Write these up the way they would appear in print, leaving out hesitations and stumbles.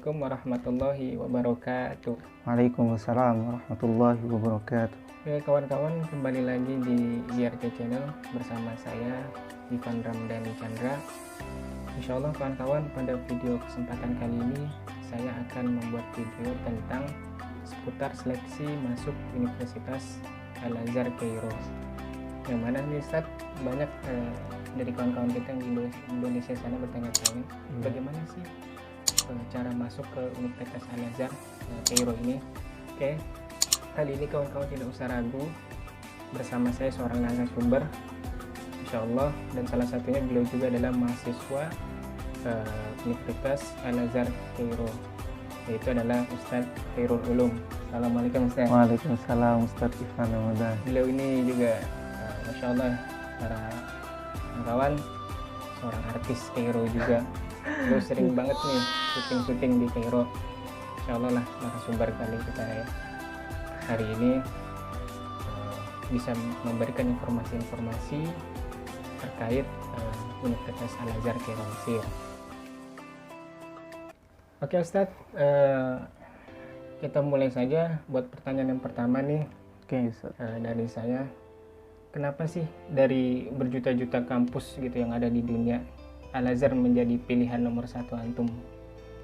Assalamualaikum warahmatullahi wabarakatuh. Waalaikumsalam warahmatullahi wabarakatuh. Oke kawan-kawan, kembali lagi di IRC Channel bersama saya Ivan Ramdhani Chandra. Insya Allah kawan-kawan, pada video kesempatan kali ini saya akan membuat video tentang seputar seleksi masuk Universitas Al-Azhar Kairo. Yang mana nih Ustaz, banyak dari kawan-kawan kita yang di Indonesia sana bertanya-tanya bagaimana sih cara masuk ke Universitas Al-Azhar Kairo ini. Oke, kali ini kawan-kawan tidak usah ragu, bersama saya seorang narasumber Insya Allah, dan salah satunya beliau juga adalah mahasiswa Universitas Al-Azhar Kairo, yaitu adalah Ustadz Khairul Ulum. Assalamualaikum Ustadz. Waalaikumsalam Ustadz Ivan Ramdhani. Beliau ini juga Masya Allah, para kawan, seorang artis Kairo juga. Beliau sering banget nih syuting di Kairo. Insya Allah lah narasumber kali kita ya hari ini bisa memberikan informasi-informasi terkait Universitas Al-Azhar Kairo Mesir. Oke Ustadz, kita mulai saja buat pertanyaan yang pertama nih. Oke Ustadz. Dari saya, kenapa sih dari berjuta-juta kampus gitu yang ada di dunia, Al-Azhar menjadi pilihan nomor satu antum?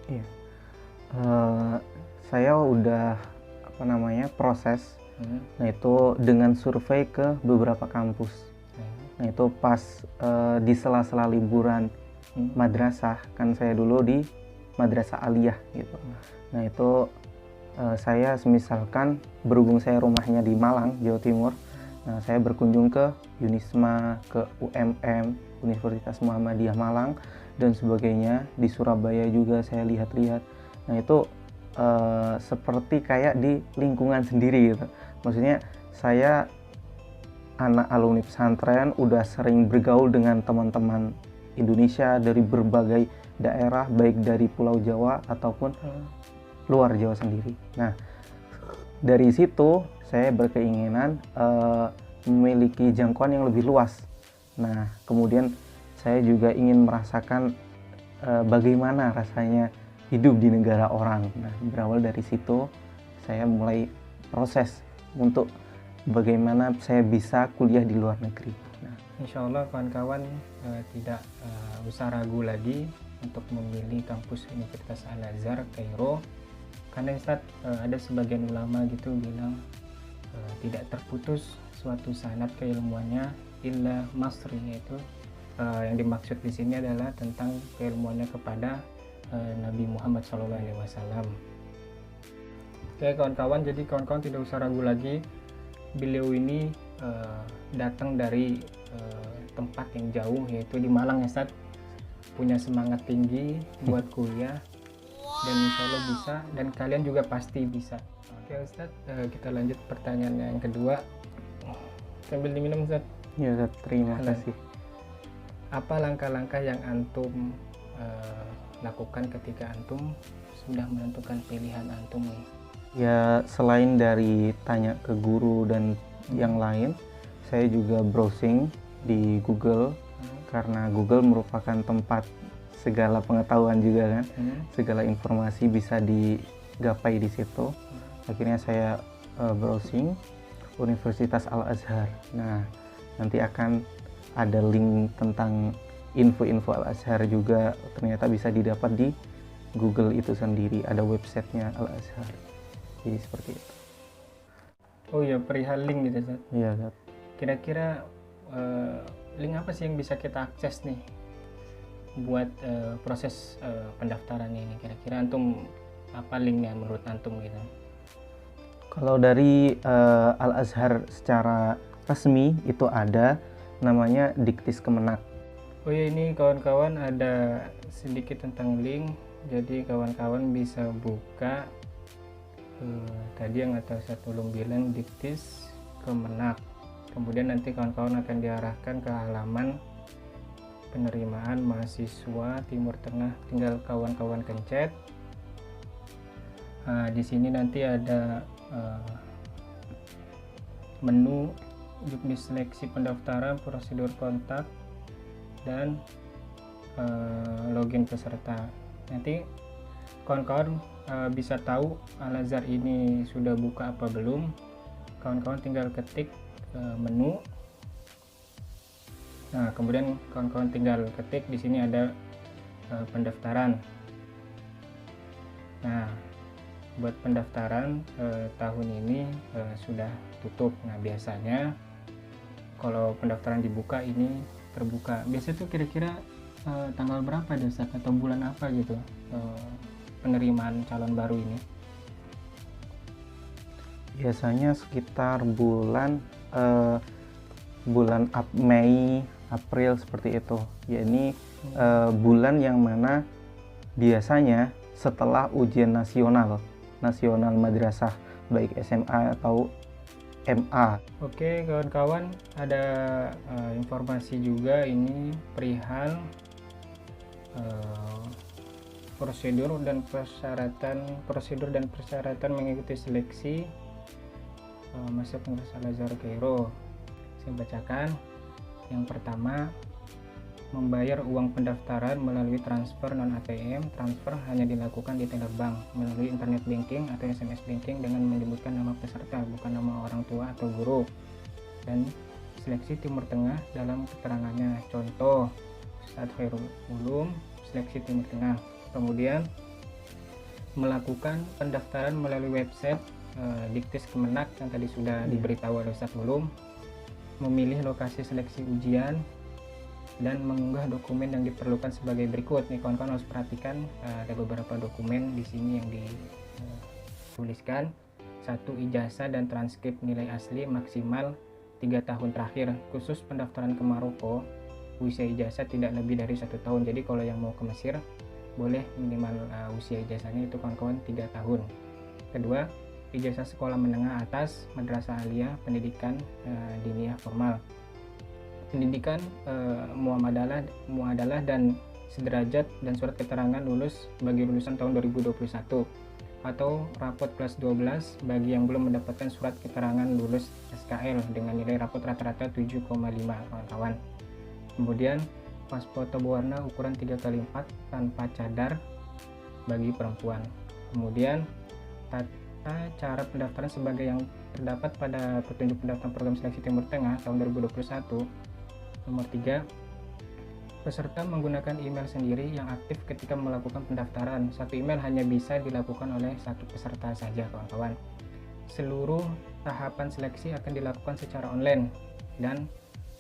Iya. Saya udah proses. Nah itu dengan survei ke beberapa kampus. Nah itu pas di sela-sela liburan madrasah, kan saya dulu di madrasah aliyah gitu. Nah itu saya misalkan berhubung saya rumahnya di Malang, Jawa Timur. Nah saya berkunjung ke Unisma, ke UMM, Universitas Muhammadiyah Malang dan sebagainya. Di Surabaya juga saya lihat-lihat. Nah itu seperti kayak di lingkungan sendiri gitu. Maksudnya saya anak alumni pesantren udah sering bergaul dengan teman-teman Indonesia dari berbagai daerah, baik dari Pulau Jawa ataupun luar Jawa sendiri. Nah dari situ saya berkeinginan memiliki jangkauan yang lebih luas. Nah kemudian saya juga ingin merasakan bagaimana rasanya hidup di negara orang. Nah, berawal dari situ saya mulai proses untuk bagaimana saya bisa kuliah di luar negeri. Nah, Insya Allah kawan-kawan tidak usah ragu lagi untuk memilih kampus Universitas Al-Azhar Kairo, karena Ustaz, ada sebagian ulama gitu bilang tidak terputus suatu sanad keilmuannya illa masri, yaitu yang dimaksud di sini adalah tentang keilmuannya kepada Nabi Muhammad SAW. Oke kawan-kawan, jadi kawan-kawan tidak usah ragu lagi, beliau ini datang dari tempat yang jauh, yaitu di Malang ya Ustaz, punya semangat tinggi buat kuliah, dan insya Allah bisa, dan kalian juga pasti bisa. Oke Ustaz, kita lanjut pertanyaan yang kedua. Sambil diminum Ustaz. ya Ustaz, terima kasih. Apa langkah-langkah yang antum lakukan ketika antum sudah menentukan pilihan antum nih? Ya selain dari tanya ke guru dan yang lain, saya juga browsing di Google, karena Google merupakan tempat segala pengetahuan juga kan. Segala informasi bisa digapai di situ. Akhirnya saya browsing Universitas Al-Azhar. Nah nanti akan ada link tentang info-info Al-Azhar juga, ternyata bisa didapat di Google itu sendiri, ada websitenya Al-Azhar. Jadi seperti itu. Oh iya, perihal link gitu Ustaz. Iya Ustaz. Kira-kira link apa sih yang bisa kita akses nih buat proses pendaftaran ini? Kira-kira antum apa linknya menurut antum gitu? Kalau dari Al-Azhar secara resmi itu ada namanya Diktis Kemenak. Oh ya, ini kawan-kawan ada sedikit tentang link, jadi kawan-kawan bisa buka tadi yang atas satu belum bilang Diktis Kemenak, kemudian nanti kawan-kawan akan diarahkan ke halaman penerimaan mahasiswa Timur Tengah, tinggal kawan-kawan kencet. Di sini nanti ada menu juknis seleksi pendaftaran, prosedur kontak, dan login peserta. Nanti kawan-kawan bisa tahu Al-Azhar ini sudah buka apa belum. Kawan-kawan tinggal ketik menu. Nah, kemudian kawan-kawan tinggal ketik di sini ada pendaftaran. Nah, buat pendaftaran tahun ini sudah tutup. Nah, biasanya kalau pendaftaran dibuka ini terbuka. Biasanya tuh kira-kira tanggal berapa deh Ustaz, atau bulan apa gitu penerimaan calon baru ini? Biasanya sekitar bulan Mei, April seperti itu. Ya ini bulan yang mana biasanya setelah ujian nasional madrasah baik SMA atau MA. Oke kawan-kawan, ada informasi juga ini perihal prosedur dan persyaratan mengikuti seleksi masuk Universitas Al-Azhar Kairo. Saya bacakan. Yang pertama, membayar uang pendaftaran melalui transfer non ATM. Transfer hanya dilakukan di teller bank melalui internet banking atau SMS banking dengan menyebutkan nama peserta, bukan nama orang tua atau guru. Dan seleksi Timur Tengah dalam keterangannya. Contoh, Ustadz Khairul Ulum, seleksi Timur Tengah. Kemudian melakukan pendaftaran melalui website Diktis Kemenak yang tadi sudah diberitahu oleh Ustadz Ulum. Memilih lokasi seleksi ujian dan mengunggah dokumen yang diperlukan sebagai berikut. Nih kawan-kawan harus perhatikan, ada beberapa dokumen di sini yang dituliskan. 1. Ijazah dan transkrip nilai asli maksimal 3 tahun terakhir. Khusus pendaftaran ke Maroko, usia ijazah tidak lebih dari 1 tahun. Jadi kalau yang mau ke Mesir boleh minimal usia ijazahnya itu kawan-kawan 3 tahun. Kedua, ijazah sekolah menengah atas, madrasah aliyah, pendidikan diniyah formal, pendidikan muadalah dan sederajat, dan surat keterangan lulus bagi lulusan tahun 2021, atau rapot kelas 12 bagi yang belum mendapatkan surat keterangan lulus SKL dengan nilai rapot rata-rata 7,5 kawan-kawan. Kemudian pas foto berwarna ukuran 3x4 tanpa cadar bagi perempuan. Kemudian tata cara pendaftaran sebagai yang terdapat pada petunjuk pendaftaran program seleksi Timur Tengah tahun 2021. Nomor 3, peserta menggunakan email sendiri yang aktif ketika melakukan pendaftaran. Satu email hanya bisa dilakukan oleh satu peserta saja kawan-kawan. Seluruh tahapan seleksi akan dilakukan secara online, dan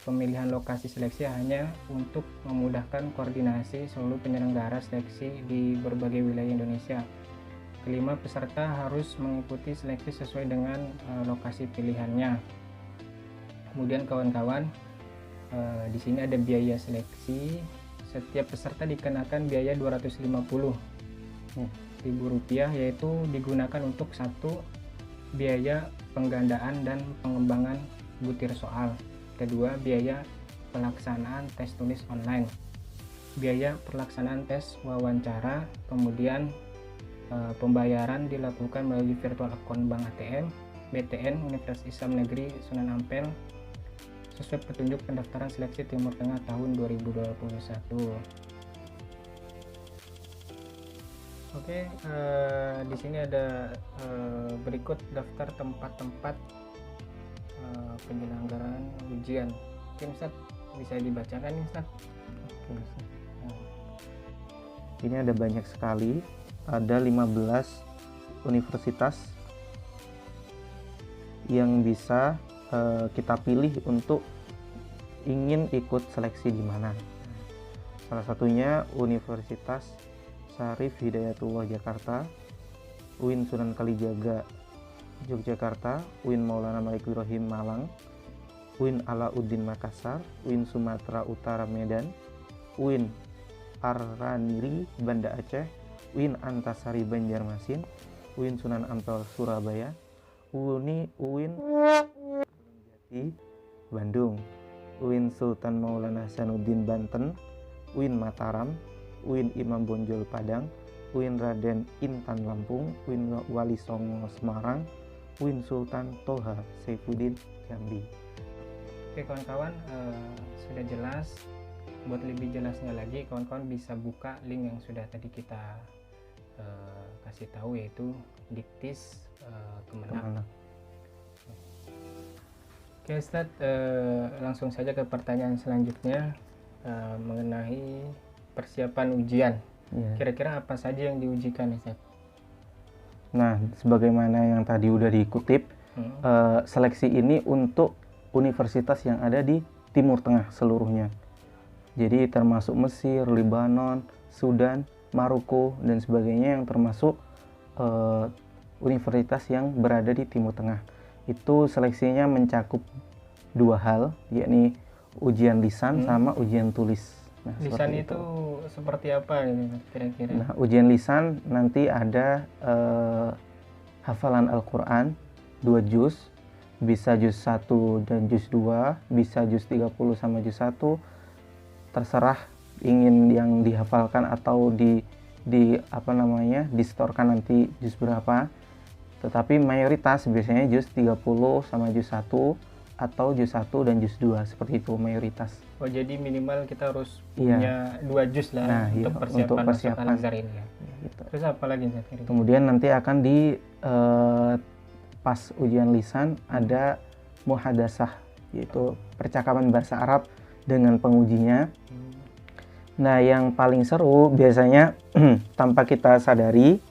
pemilihan lokasi seleksi hanya untuk memudahkan koordinasi seluruh penyelenggara seleksi di berbagai wilayah Indonesia. Kelima, peserta harus mengikuti seleksi sesuai dengan lokasi pilihannya. Kemudian kawan-kawan, di sini ada biaya seleksi. Setiap peserta dikenakan biaya Rp250.000, yaitu digunakan untuk 1. Biaya penggandaan dan pengembangan butir soal. Kedua, biaya pelaksanaan tes tulis online, biaya pelaksanaan tes wawancara. Kemudian pembayaran dilakukan melalui virtual account bank ATM BTN Universitas Islam Negeri Sunan Ampel sesuai petunjuk pendaftaran seleksi Timur Tengah tahun 2021. Oke, di sini ada berikut daftar tempat-tempat penyelenggaraan ujian. Oke, Ustaz, bisa dibacakan nih, Ustaz? Oke, Ustaz. Ini ada banyak sekali, ada 15 universitas yang bisa kita pilih untuk ingin ikut seleksi di mana. Salah satunya Universitas Syarif Hidayatullah Jakarta, UIN Sunan Kalijaga Yogyakarta, UIN Maulana Malik Ibrahim Malang, UIN Alauddin Makassar, UIN Sumatera Utara Medan, UIN Ar-Raniri Banda Aceh, UIN Antasari Banjarmasin, UIN Sunan Ampel Surabaya, UIN Jati Bandung, UIN Sultan Maulana Hasanuddin Banten, UIN Mataram, UIN Imam Bonjol Padang, UIN Raden Intan Lampung, UIN Wali Songo Semarang, UIN Sultan Toha Saifuddin Jambi. Oke kawan-kawan, sudah jelas. Buat lebih jelasnya lagi, kawan-kawan bisa buka link yang sudah tadi kita kasih tahu, yaitu Diktis Kemenak. Oke Ustadz, langsung saja ke pertanyaan selanjutnya mengenai persiapan ujian. Kira-kira apa saja yang diujikan Ustadz? Nah, sebagaimana yang tadi udah dikutip, seleksi ini untuk universitas yang ada di Timur Tengah seluruhnya. Jadi termasuk Mesir, Lebanon, Sudan, Maroko, dan sebagainya, yang termasuk universitas yang berada di Timur Tengah. Itu seleksinya mencakup 2 hal, yakni ujian lisan sama ujian tulis. Nah, lisan itu seperti apa kira-kira? Nah, ujian lisan nanti ada hafalan Al-Quran 2 juz, bisa juz 1 dan juz 2, bisa juz 30 sama juz 1, terserah ingin yang dihafalkan atau distorkan nanti juz berapa. Tetapi mayoritas biasanya juz 30 sama juz 1 atau juz 1 dan juz 2, seperti itu mayoritas. Oh, jadi minimal kita harus punya 2 juz lah untuk persiapan Al-Azhar ini ya. Gitu. Terus apa lagi? Kemudian nanti akan di pas ujian lisan ada muhadasah, yaitu percakapan bahasa Arab dengan pengujinya. Nah, yang paling seru biasanya tanpa kita sadari,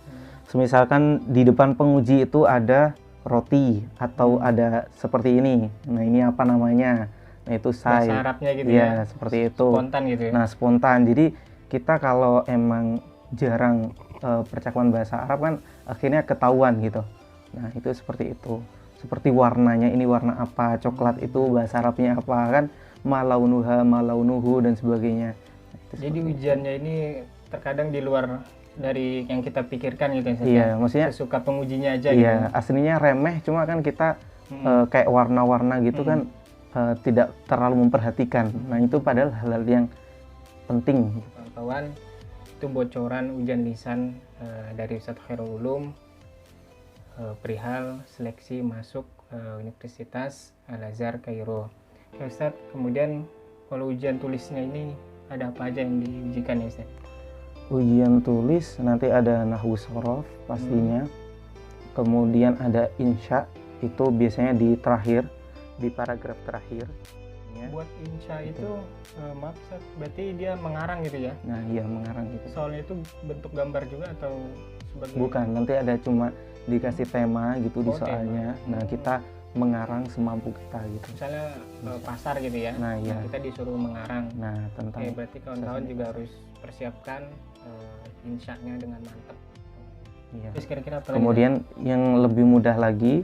misalkan di depan penguji itu ada roti atau ada seperti ini. Nah, ini apa namanya? Nah, itu say. Bahasa Arabnya gitu ya. Seperti itu. Spontan gitu ya. Nah, spontan. Jadi kita kalau emang jarang percakapan bahasa Arab kan akhirnya ketahuan gitu. Nah, itu seperti itu. Seperti warnanya, ini warna apa? Coklat itu bahasa Arabnya apa kan? Malaunuha, malaunuhu dan sebagainya. Nah, jadi ujiannya ini terkadang di luar dari yang kita pikirkan gitu ya. Iya, maksudnya sesuka pengujinya aja gitu. Iya, aslinya remeh, cuma kan kita kayak warna-warna gitu kan tidak terlalu memperhatikan. Nah, itu padahal hal-hal yang penting. Kawan, itu bocoran ujian lisan dari Ustadz Khairul Ulum perihal seleksi masuk Universitas Al-Azhar Kairo. Oke Ustadz, kemudian kalau ujian tulisnya ini ada apa aja yang diujikan ya Ustadz? Ujian tulis nanti ada nahwu shorof pastinya, kemudian ada insya, itu biasanya di terakhir, di paragraf terakhir. Buat insya itu maaf Ustadz, berarti dia mengarang gitu ya? Nah iya, mengarang gitu. Soalnya itu bentuk gambar juga atau sebagai? Bukan, nanti ada cuma dikasih tema gitu di soalnya. Nah, kita mengarang semampu kita gitu. Misalnya pasar gitu ya. Nah, iya. Kita disuruh mengarang. Nah, tentang berarti kawan-kawan juga harus persiapkan insya-nya dengan mantap. Iya. Terus kira-kira apa kemudian lagi? Yang lebih mudah lagi,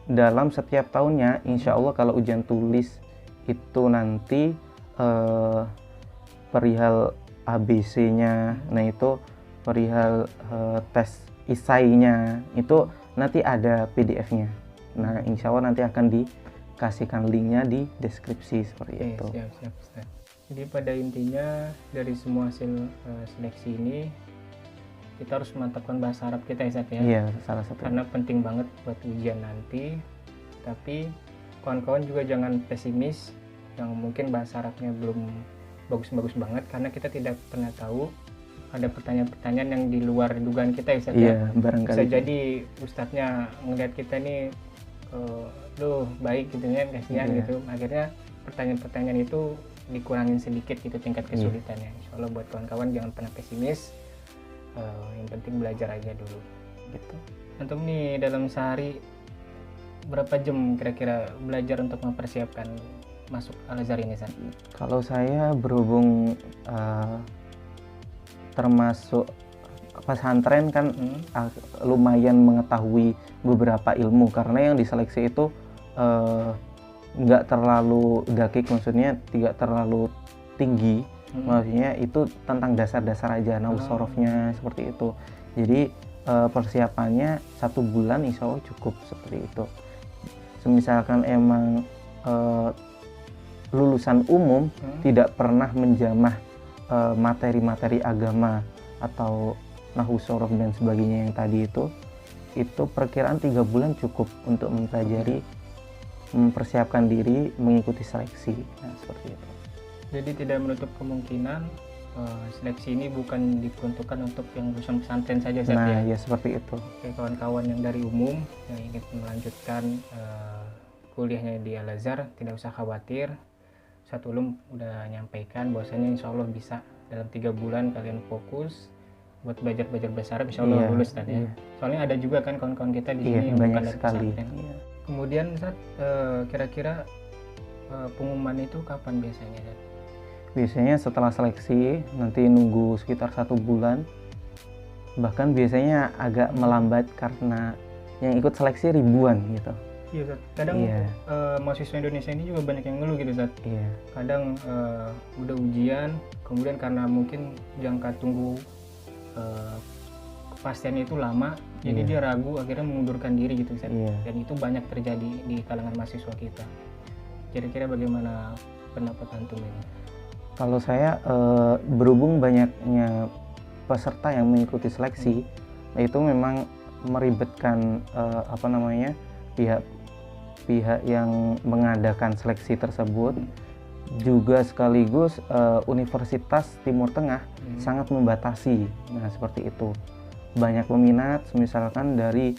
dalam setiap tahunnya insya Allah kalau ujian tulis itu nanti perihal ABC-nya, nah itu perihal tes isainya itu nanti ada PDF-nya. Nah, insya Allah nanti akan dikasihkan linknya di deskripsi seperti itu. Siap. Jadi pada intinya dari semua hasil seleksi ini kita harus memantapkan bahasa Arab kita ya, Iya, salah satu. Karena penting banget buat ujian nanti. Tapi kawan-kawan juga jangan pesimis yang mungkin bahasa Arabnya belum bagus-bagus banget, karena kita tidak pernah tahu ada pertanyaan-pertanyaan yang di luar dugaan kita ya Ustadz. Iya, barangkali. Bisa jadi Ustadznya ngeliat kita nih baik gitu kan, kasihan gitu. Akhirnya pertanyaan-pertanyaan itu dikurangin sedikit gitu tingkat kesulitannya. Insya Allah buat kawan-kawan jangan pernah pesimis. Yang penting belajar aja dulu gitu. Antum nih dalam sehari berapa jam kira-kira belajar untuk mempersiapkan masuk Al-Azhar ini, San? Kalau saya berhubung termasuk pesantren kan lumayan mengetahui beberapa ilmu, karena yang diseleksi itu nggak terlalu dakik, maksudnya tidak terlalu tinggi, maksudnya itu tentang dasar-dasar aja, nahwu sorofnya seperti itu. Jadi persiapannya 1 bulan insya Allah cukup seperti itu. Misalkan emang lulusan umum tidak pernah menjamah materi-materi agama atau nahwu sorof dan sebagainya yang tadi itu perkiraan 3 bulan cukup untuk mempelajari, mempersiapkan diri mengikuti seleksi. Nah, seperti itu. Jadi tidak menutup kemungkinan seleksi ini bukan diperuntukkan untuk yang lulusan pesantren saja, Ustaz, Nah, ya? ya seperti itu. Oke, kawan-kawan yang dari umum yang ingin melanjutkan kuliahnya di Al-Azhar tidak usah khawatir. Ustaz Ulum udah nyampaikan bahwasanya insya Allah bisa dalam 3 bulan kalian fokus buat belajar bahasa Arab, insya Allah lulus kan ya. Soalnya ada juga kan kawan-kawan kita di sini yang bukan dari pesantren. Kemudian Ustaz, kira-kira pengumuman itu kapan biasanya, Ustaz? Biasanya setelah seleksi nanti nunggu sekitar 1 bulan, bahkan biasanya agak melambat karena yang ikut seleksi ribuan gitu. Iya, Ustaz. Kadang mahasiswa Indonesia ini juga banyak yang ngeluh gitu, Ustaz. Iya. Kadang udah ujian, kemudian karena mungkin jangka tunggu kepastiannya itu lama, jadi dia ragu, akhirnya mengundurkan diri gitu, Ustaz. Dan itu banyak terjadi di kalangan mahasiswa kita. Kira-kira bagaimana pendapat antum ini? Kalau saya berhubung banyaknya peserta yang mengikuti seleksi, itu memang meribetkan pihak yang mengadakan seleksi tersebut, juga sekaligus Universitas Timur Tengah sangat membatasi. Nah, seperti itu. Banyak peminat, misalkan dari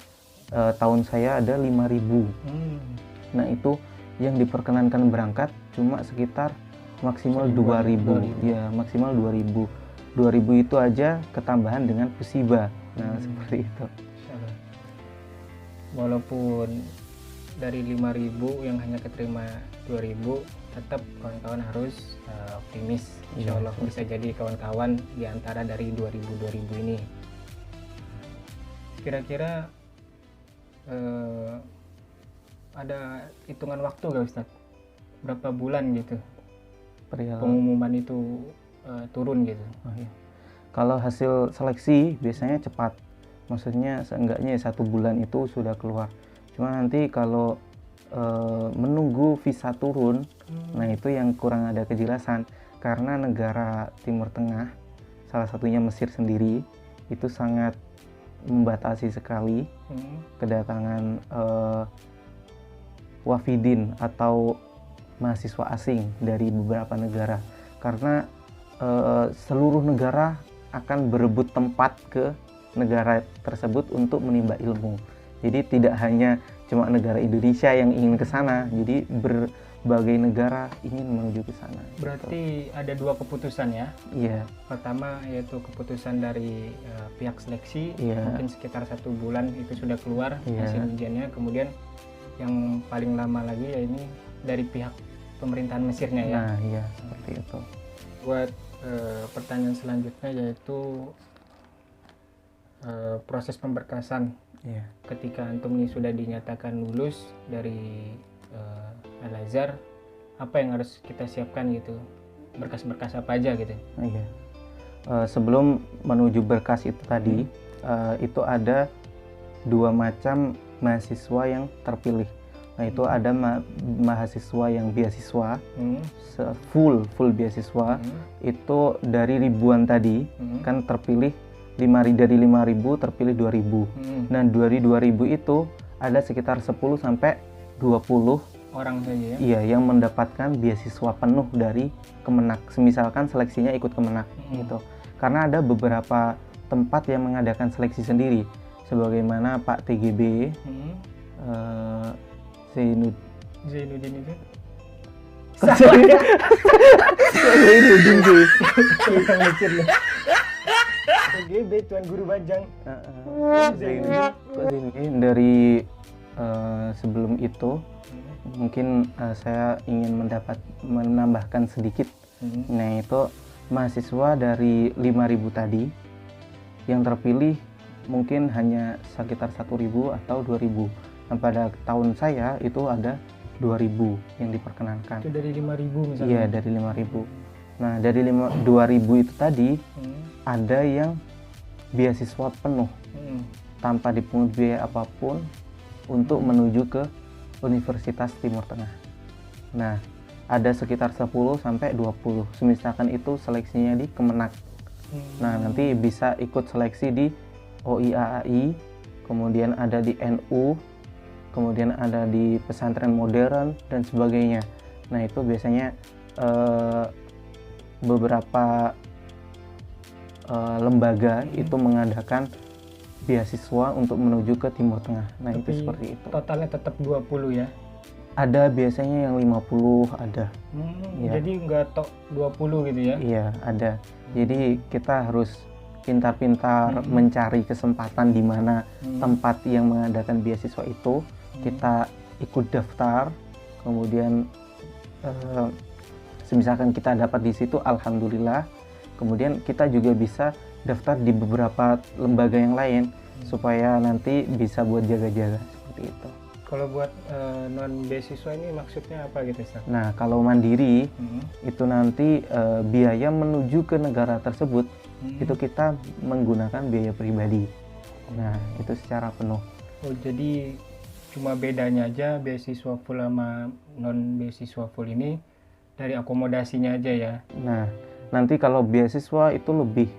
tahun saya ada 5.000. Nah, itu yang diperkenankan berangkat cuma sekitar maksimal 2.000. Ya, maksimal 2.000. 2.000 itu aja ketambahan dengan musibah. Nah, seperti itu. Walaupun dari 5.000 yang hanya keterima 2.000, tetap kawan-kawan harus optimis. Insya Allah bisa jadi kawan-kawan di antara dari 2.000 ini. Kira-kira ada hitungan waktu gak, Ustaz? Berapa bulan gitu pengumuman itu turun gitu? Kalau hasil seleksi biasanya cepat, maksudnya seenggaknya 1 bulan itu sudah keluar. Cuma nanti kalau menunggu visa turun, nah itu yang kurang ada kejelasan, karena negara Timur Tengah, salah satunya Mesir sendiri, itu sangat membatasi sekali kedatangan wafidin atau mahasiswa asing dari beberapa negara, karena seluruh negara akan berebut tempat ke negara tersebut untuk menimba ilmu. Jadi tidak hanya cuma negara Indonesia yang ingin ke sana, jadi berbagai negara ingin menuju ke sana. Berarti ada 2 keputusan ya? Iya. Pertama yaitu keputusan dari pihak seleksi, mungkin sekitar 1 bulan itu sudah keluar hasil ujiannya. Kemudian yang paling lama lagi ya ini dari pihak pemerintahan Mesirnya ya? Nah iya, seperti itu. Buat pertanyaan selanjutnya yaitu proses pemberkasan. Ketika antum ini sudah dinyatakan lulus dari Al-Azhar, apa yang harus kita siapkan gitu? Berkas-berkas apa aja gitu? Sebelum menuju berkas itu tadi, itu ada 2 macam mahasiswa yang terpilih. Nah, itu ada mahasiswa yang beasiswa, full beasiswa, itu dari ribuan tadi, kan terpilih dari 5.000 terpilih 2.000. Nah, dari 2.000 itu ada sekitar 10 sampai 20 orang saja ya? Iya, yang mendapatkan beasiswa penuh dari Kemenak. Semisalkan seleksinya ikut Kemenak gitu. Karena ada beberapa tempat yang mengadakan seleksi sendiri, sebagaimana Pak TGB, Zainuddin itu? Zainuddin sih. TGB, Tuan Guru Bajang. Zainuddin. Dari sebelum itu mungkin saya ingin menambahkan sedikit. Nah, itu mahasiswa dari 5.000 tadi yang terpilih mungkin hanya sekitar 1.000 atau 2.000. Nah, pada tahun saya itu ada 2.000 yang diperkenankan. Itu dari 5.000 misalnya? Iya, dari 5.000. Nah, dari 2.000 itu tadi ada yang beasiswa penuh tanpa dipungut biaya apapun untuk menuju ke Universitas Timur Tengah. Nah, ada sekitar 10 sampai 20. Misalkan itu seleksinya di Kemenak. Nah, nanti bisa ikut seleksi di OIAAI, kemudian ada di NU, kemudian ada di pesantren modern dan sebagainya. Nah, itu biasanya beberapa lembaga itu mengadakan beasiswa untuk menuju ke Timur Tengah. Nah, Tapi itu seperti itu. Totalnya tetap 20 ya? Ada biasanya yang 50 ada. Ya. Jadi nggak tok 20 gitu ya? Iya, ada. Jadi kita harus pintar-pintar mencari kesempatan di mana tempat yang mengadakan beasiswa itu. Kita ikut daftar, kemudian misalkan kita dapat di situ, alhamdulillah. Kemudian kita juga bisa daftar di beberapa lembaga yang lain supaya nanti bisa buat jaga-jaga seperti itu. Kalau buat non beasiswa ini maksudnya apa gitu, Ustaz? Nah, kalau mandiri itu nanti biaya menuju ke negara tersebut itu kita menggunakan biaya pribadi. Nah, itu secara penuh. Oh, jadi cuma bedanya aja beasiswa full sama non beasiswa full ini dari akomodasinya aja ya. Nah, nanti kalau beasiswa itu lebih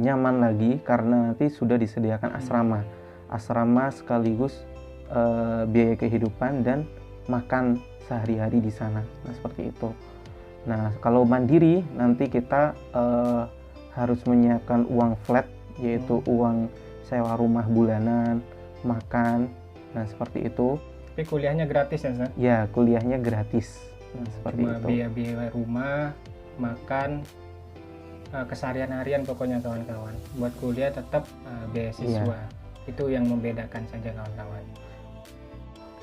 nyaman lagi karena nanti sudah disediakan asrama sekaligus biaya kehidupan dan makan sehari-hari di sana. Nah, seperti itu. Nah, kalau mandiri nanti kita harus menyiapkan uang flat, yaitu uang sewa rumah bulanan, makan, nah seperti itu. Tapi kuliahnya gratis ya, Ustaz? Ya, kuliahnya gratis. Nah, seperti Cuma itu. biaya rumah, makan, keseharian harian pokoknya kawan-kawan. Buat kuliah tetap beasiswa. Itu yang membedakan saja kawan-kawan.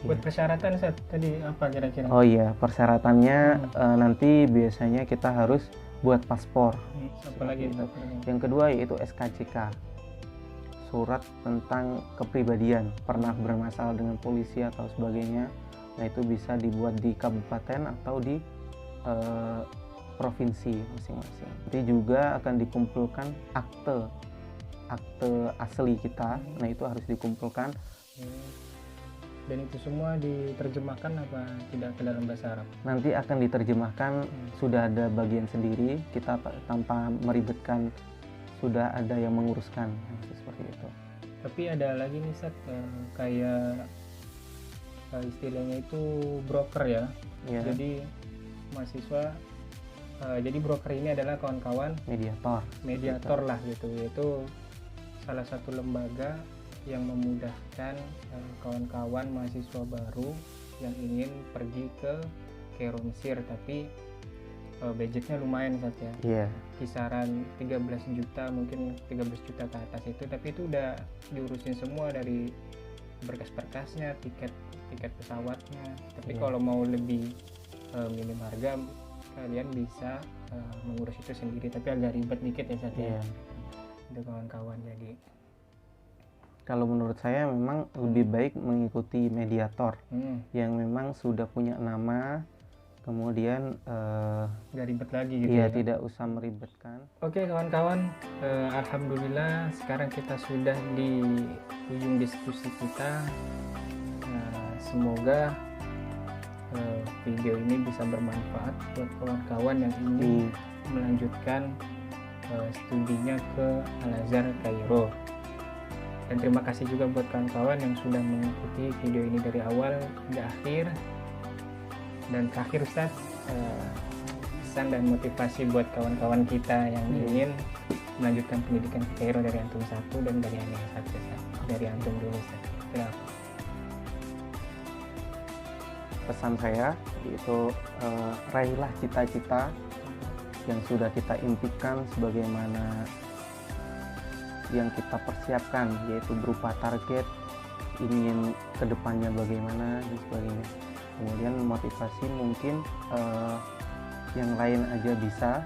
Buat persyaratan Ustaz, tadi apa kira-kira? Oh iya, persyaratannya nanti biasanya kita harus buat paspor. Apalagi Ustaz? Yang kedua yaitu SKCK, surat tentang kepribadian, pernah bermasalah dengan polisi atau sebagainya. Nah, itu bisa dibuat di kabupaten atau di provinsi masing-masing. Nanti juga akan dikumpulkan akte asli kita. Nah, itu harus dikumpulkan. Dan itu semua diterjemahkan apa tidak ke dalam bahasa Arab? Nanti akan diterjemahkan, sudah ada bagian sendiri, kita tanpa meribetkan, sudah ada yang menguruskan, seperti itu. Tapi ada lagi nih Ustaz, kayak istilahnya itu broker ya. Jadi mahasiswa, jadi broker ini adalah kawan-kawan mediator lah gitu, yaitu salah satu lembaga yang memudahkan kawan-kawan mahasiswa baru yang ingin pergi ke Kairo Mesir, tapi budgetnya lumayan saja. Kisaran 13 juta, mungkin 13 juta ke atas itu, tapi itu udah diurusin semua dari berkas-berkasnya, tiket pesawatnya. Tapi kalau mau lebih minim harga, kalian bisa mengurus itu sendiri, tapi agak ribet dikit ya saja untuk kawan-kawan. Jadi kalau menurut saya memang lebih baik mengikuti mediator yang memang sudah punya nama, kemudian nggak ribet lagi gitu ya, tidak usah meribetkan. Oke kawan-kawan, alhamdulillah sekarang kita sudah di ujung diskusi kita. Semoga video ini bisa bermanfaat buat kawan-kawan yang ingin melanjutkan studinya ke Al-Azhar Kairo. Dan terima kasih juga buat kawan-kawan yang sudah mengikuti video ini dari awal hingga akhir. Dan terakhir Ustaz, pesan dan motivasi buat kawan-kawan kita yang ingin melanjutkan pendidikan ke Kairo dari Antum 1 dan dari Antum 1, dari Antum dulu Ustaz. Kenapa? Pesan saya yaitu raihlah cita-cita yang sudah kita impikan, sebagaimana yang kita persiapkan, yaitu berupa target, ingin kedepannya bagaimana dan sebagainya. Kemudian motivasi mungkin yang lain aja bisa,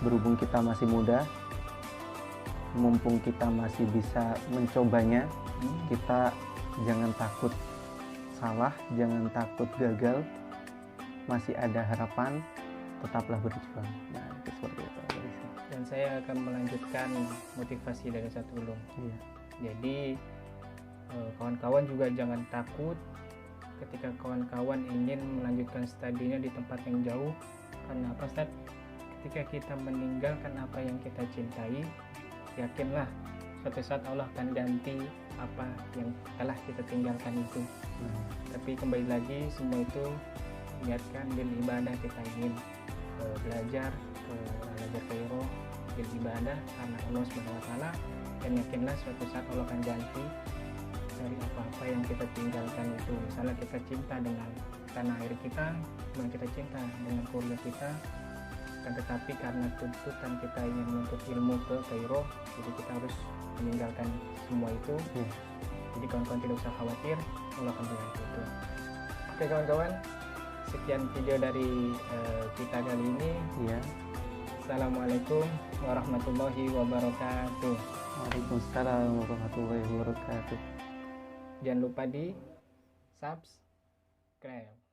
berhubung kita masih muda, mumpung kita masih bisa mencobanya, kita jangan takut salah, jangan takut gagal, masih ada harapan, tetaplah berjuang. Nah, itu seperti itu. Dan saya akan melanjutkan motivasi dari Ustaz Ulum. Jadi kawan-kawan juga jangan takut ketika kawan-kawan ingin melanjutkan studinya di tempat yang jauh. Karena apa Ustaz? Ketika kita meninggalkan apa yang kita cintai, yakinlah suatu saat Allah akan ganti apa yang telah kita tinggalkan itu. Tapi kembali lagi, semua itu niatkan bil ibadah, kita ingin belajar ke Al-Azhar Kairo mengambil ibadah karena Allah SWT, dan yakinlah suatu saat Allah akan ganti dari apa-apa yang kita tinggalkan itu. Misalnya kita cinta dengan tanah air kita, memang kita cinta dengan keluarga kita, dan tetapi karena tuntutan kita ingin menuntut ilmu ke Kairo, jadi kita harus meninggalkan semua itu. Jadi kawan-kawan tidak usah khawatir, Allah akan mengganti itu. Oke kawan-kawan, sekian video dari kita kali ini. Assalamualaikum warahmatullahi wabarakatuh. Waalaikumsalam warahmatullahi wabarakatuh. Jangan lupa di subscribe.